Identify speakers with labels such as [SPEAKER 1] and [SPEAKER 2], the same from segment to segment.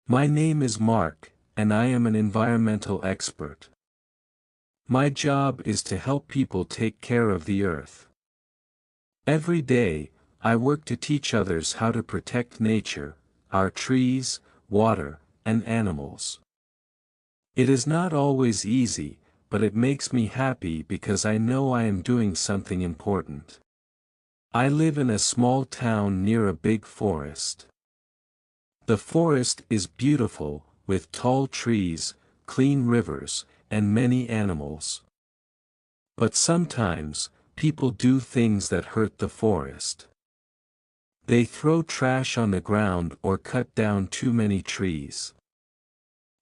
[SPEAKER 1] My name is Mark, and I am an environmental expert. My job is to help people take care of the earth. Every day, I work to teach others how to protect nature, our trees, water, and animals. It is not always easy, but it makes me happy because I know I am doing something important. I live in a small town near a big forest. The forest is beautiful, with tall trees, clean rivers, and many animals. But sometimes, people do things that hurt the forest. They throw trash on the ground or cut down too many trees.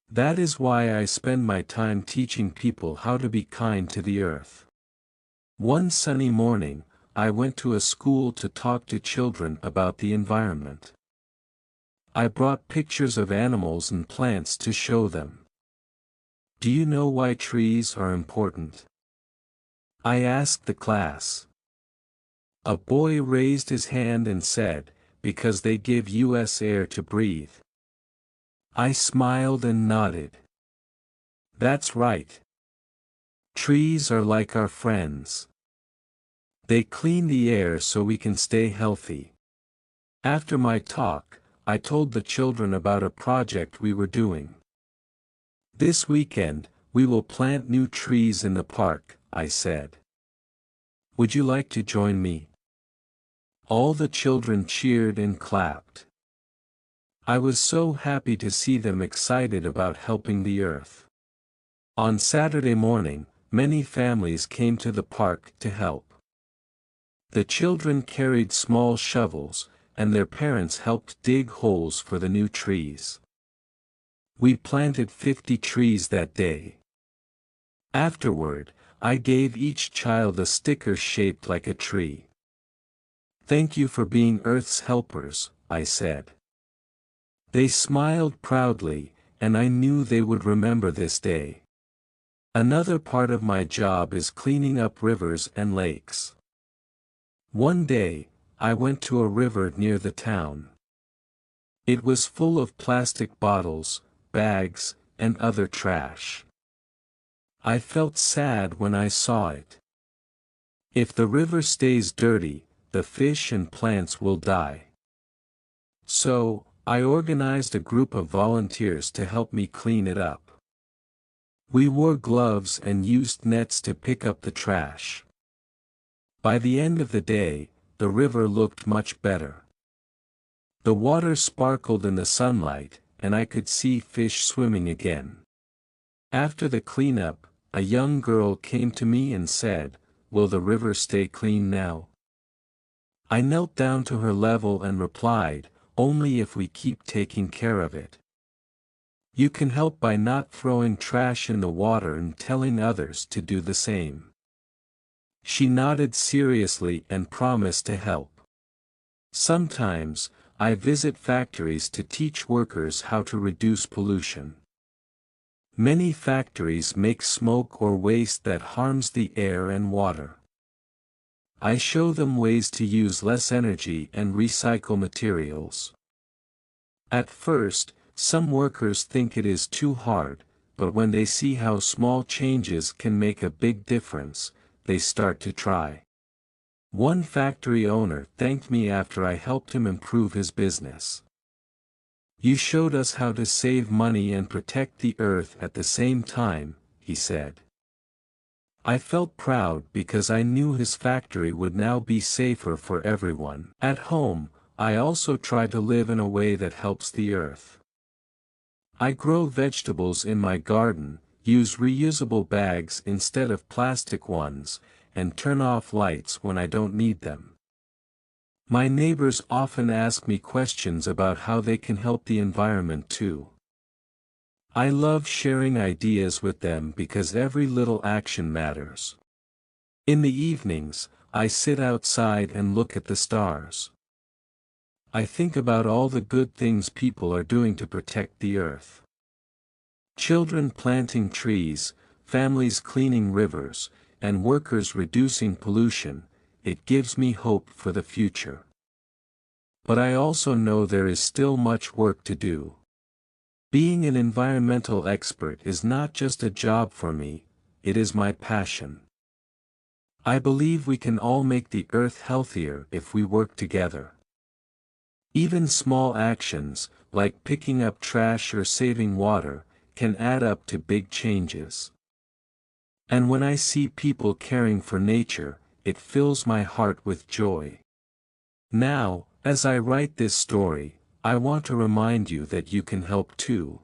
[SPEAKER 1] That is why I spend my time teaching people how to be kind to the earth. One sunny morning, I went to a school to talk to children about the environment. I brought pictures of animals and plants to show them. Do you know why trees are important? I asked the class. A boy raised his hand and said, because they give us air to breathe. I smiled and nodded. That's right. Trees are like our friends. They clean the air so we can stay healthy. After my talk, I told the children about a project we were doing. This weekend, we will plant new trees in the park, I said. Would you like to join me? All the children cheered and clapped. I was so happy to see them excited about helping the earth. On Saturday morning, many families came to the park to help. The children carried small shovels, and their parents helped dig holes for the new trees. We planted 50 trees that day. Afterward, I gave each child a sticker shaped like a tree. Thank you for being Earth's helpers, I said. They smiled proudly, and I knew they would remember this day. Another part of my job is cleaning up rivers and lakes. One day, I went to a river near the town. It was full of plastic bottles, bags, and other trash. I felt sad when I saw it. If the river stays dirty, the fish and plants will die. So, I organized a group of volunteers to help me clean it up. We wore gloves and used nets to pick up the trash. By the end of the day, the river looked much better. The water sparkled in the sunlight, and I could see fish swimming again. After the cleanup, a young girl came to me and said, "Will the river stay clean now?" I knelt down to her level and replied, "Only if we keep taking care of it. You can help by not throwing trash in the water and telling others to do the same." She nodded seriously and promised to help. Sometimes, I visit factories to teach workers how to reduce pollution. Many factories make smoke or waste that harms the air and water. I show them ways to use less energy and recycle materials. At first, some workers think it is too hard, but when they see how small changes can make a big difference, they start to try. One factory owner thanked me after I helped him improve his business. "You showed us how to save money and protect the earth at the same time," he said. I felt proud because I knew his factory would now be safer for everyone. At home, I also try to live in a way that helps the earth. I grow vegetables in my garden, use reusable bags instead of plastic ones, and turn off lights when I don't need them. My neighbors often ask me questions about how they can help the environment too. I love sharing ideas with them because every little action matters. In the evenings, I sit outside and look at the stars. I think about all the good things people are doing to protect the earth. Children planting trees, families cleaning rivers, and workers reducing pollution. It gives me hope for the future. But I also know there is still much work to do. Being an environmental expert is not just a job for me, it is my passion. I believe we can all make the earth healthier if we work together. Even small actions, like picking up trash or saving water, can add up to big changes. And when I see people caring for nature, it fills my heart with joy. Now, as I write this story, I want to remind you that you can help too.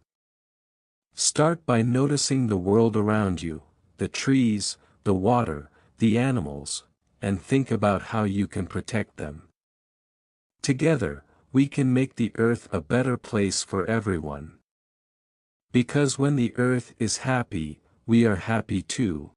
[SPEAKER 1] Start by noticing the world around you, the trees, the water, the animals, and think about how you can protect them. Together, we can make the earth a better place for everyone. Because when the earth is happy, we are happy too.